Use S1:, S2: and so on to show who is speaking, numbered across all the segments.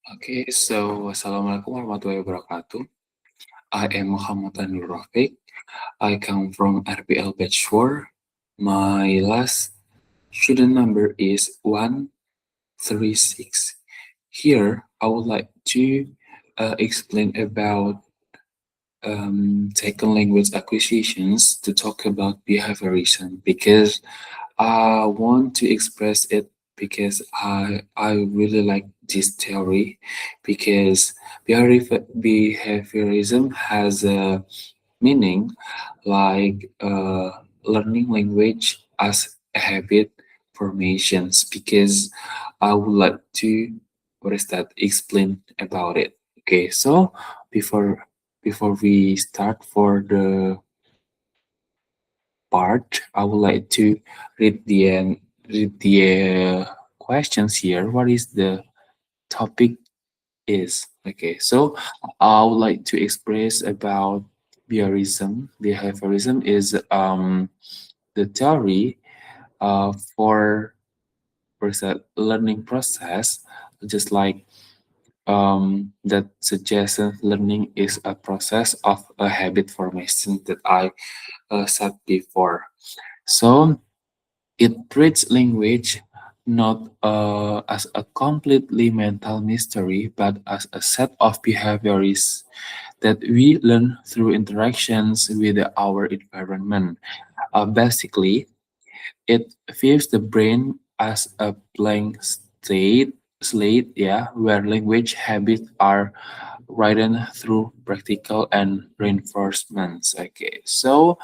S1: Okay, so Assalamualaikum warahmatullahi wabarakatuh. I am Muhammad Anur Rafiq. I come from RPL Batch 4. My last student number is 136. Here, I would like to explain about second language acquisitions to talk about behaviorism because I want to express it because I really like this theory because behaviorism has a meaning like learning language as a habit formations because I would like to what is that explain about it. Okay, so before before we start for the part, I would like to read the questions here. What is the topic is? Okay, so I would like to express about behaviorism. Behaviorism is the theory for the learning process, just like that suggests learning is a process of a habit formation that I said before. So it treats language not as a completely mental mystery, but as a set of behaviors that we learn through interactions with our environment. Basically, it views the brain as a blank slate, yeah, where language habits are written through practical and reinforcements. Okay, so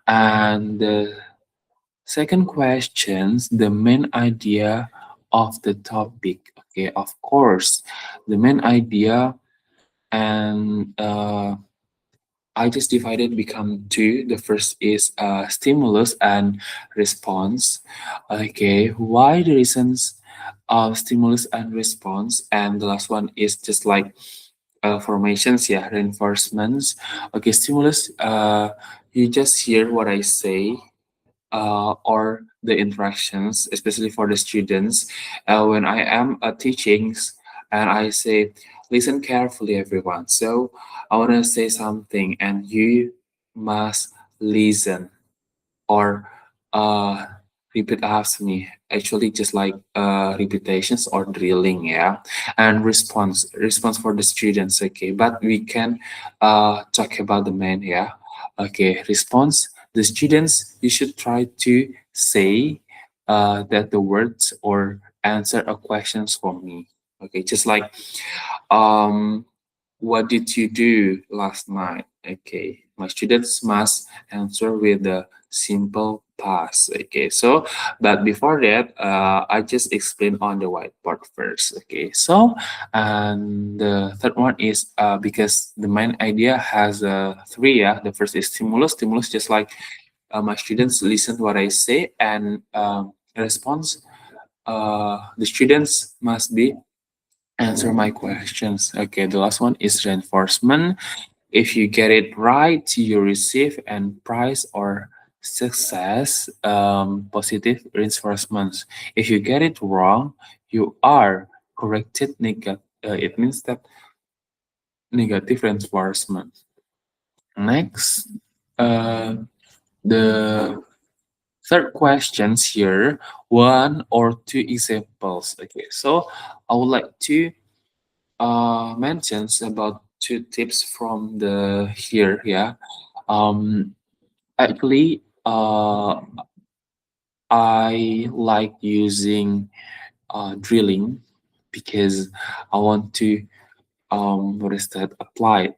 S1: and the second question, the main idea of the topic. Okay, of course, the main idea and I just divided become two. The first is stimulus and response. Okay, why the reasons of stimulus and response, and the last one is just like formations, yeah, reinforcements. Okay, stimulus. You just hear what I say or the interactions, especially for the students. When I am teaching and I say, listen carefully, everyone. So I want to say something and you must listen or uh, repeat after me. Actually, just like repetitions or drilling, yeah. And response for the students, okay. But we can talk about the man, yeah. Okay, response. The students, you should try to say that the words or answer a questions for me. Okay, just like um what did you do last night? Okay, my students must answer with the simple past. Okay, so but before that, I just explain on the whiteboard first. Okay, so and the third one is because the main idea has three. Yeah, the first is stimulus. Stimulus just like my students listen to what I say and response. The students must be answer my questions. Okay, the last one is reinforcement. If you get it right, you receive and prize or success positive reinforcements. If you get it wrong, you are corrected negative. It means that negative reinforcement. Next, uh, the third questions here, one or two examples. Okay, so I would like to mentions about two tips from the here, yeah. um Actually, I like using drilling because I want to what is that apply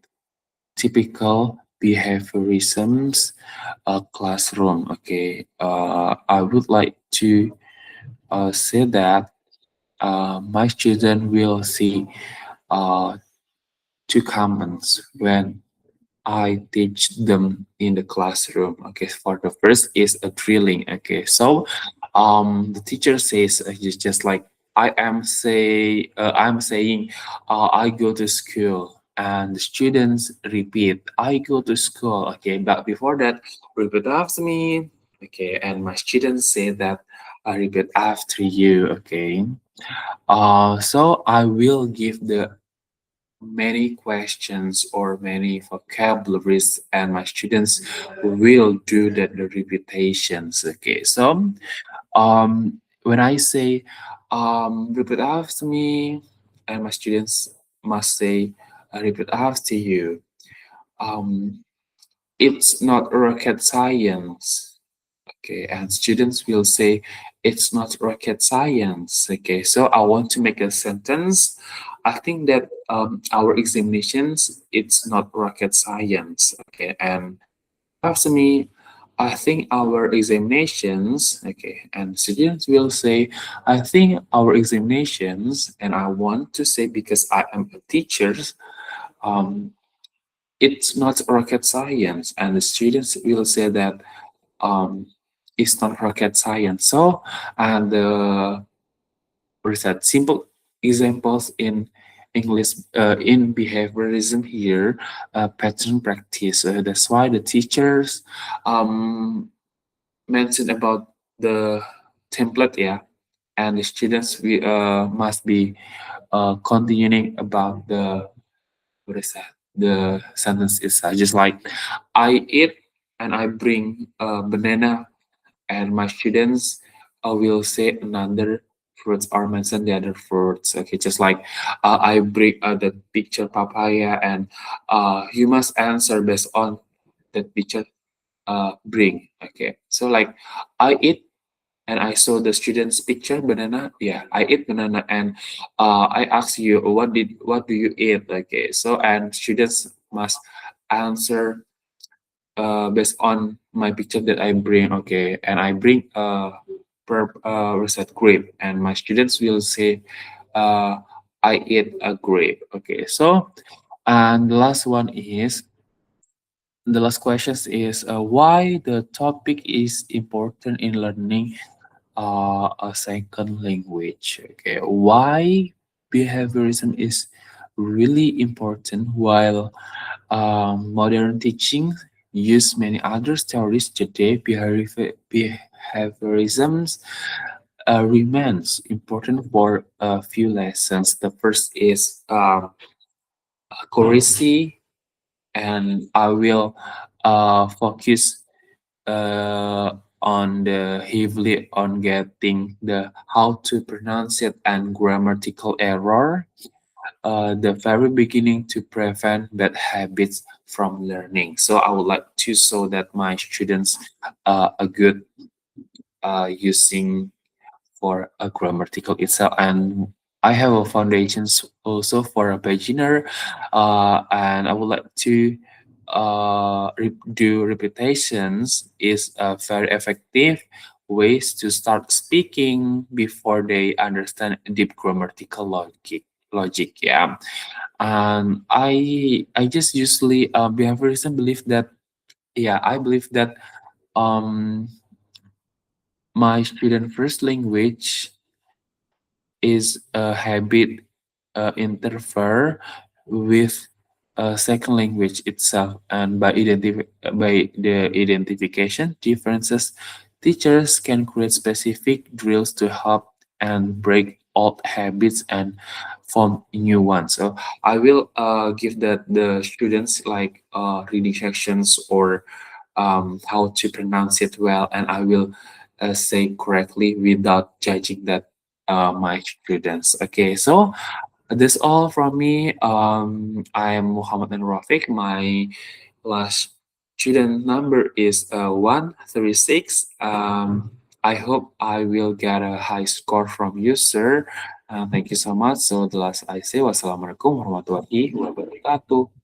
S1: typical behaviorisms classroom. Okay, I would like to say that my children will see uh, two comments when I teach them in the classroom. Okay, for the first is a drilling. Okay, so the teacher says just like I'm saying I go to school, and the students repeat I go to school. Okay, but before that, repeat after me. Okay, and my students say that I repeat after you. Okay, So I will give the many questions or many vocabularies, and my students will do the repetitions. Okay, so when I say repeat after me, and my students must say repeat after you. Um, it's not rocket science. Okay, and students will say it's not rocket science. Okay, so I want to make a sentence. I think that our examinations it's not rocket science. Okay, and after me, I think our examinations. Okay, and students will say, I think our examinations, and I want to say because I am a teacher. Um, it's not rocket science, and the students will say that um, it's not rocket science. So, and research simple examples in English in behaviorism here, pattern practice. That's why the teachers um, mentioned about the template, yeah, and the students we must be continuing about the what is that? The sentence is just like I eat and I bring a banana, and my students will say another fruits or mention the other fruits. Okay, just like I bring the picture papaya, and you must answer based on that picture bring. Okay, so like I eat and I saw the student's picture banana. Yeah, I eat banana, and I ask you what do you eat? Okay, so and students must answer based on my picture that I bring. Okay, and I bring per reset grape, and my students will say uh, I eat a grape. Okay, so and the last question is why the topic is important in learning a second language. Okay, why behaviorism is really important while modern teaching use many other theories today. Behaviorism remains important for a few lessons. The first is accuracy, and I will focus uh, on the heavily on getting the how to pronounce it and grammatical error. The very beginning to prevent bad habits from learning. So I would like to show that my students are good using for a grammatical itself, and I have a foundations also for a beginner, and I would like to do repetitions is a very effective ways to start speaking before they understand deep grammatical logic, yeah. And I just usually behaviorism believe that, yeah, I believe that um my student first language is a habit interfere with a second language itself, and by the identification differences, teachers can create specific drills to help and break old habits and form new ones. So I will give that the students like reading sections or how to pronounce it well, and I will say correctly without judging that my students. Okay, so that's all from me. I'm Muhammad and Rafiq. My last student number is 136. I hope I will get a high score from you, sir. Thank you so much. So the last I say, wassalamualaikum warahmatullahi wabarakatuh.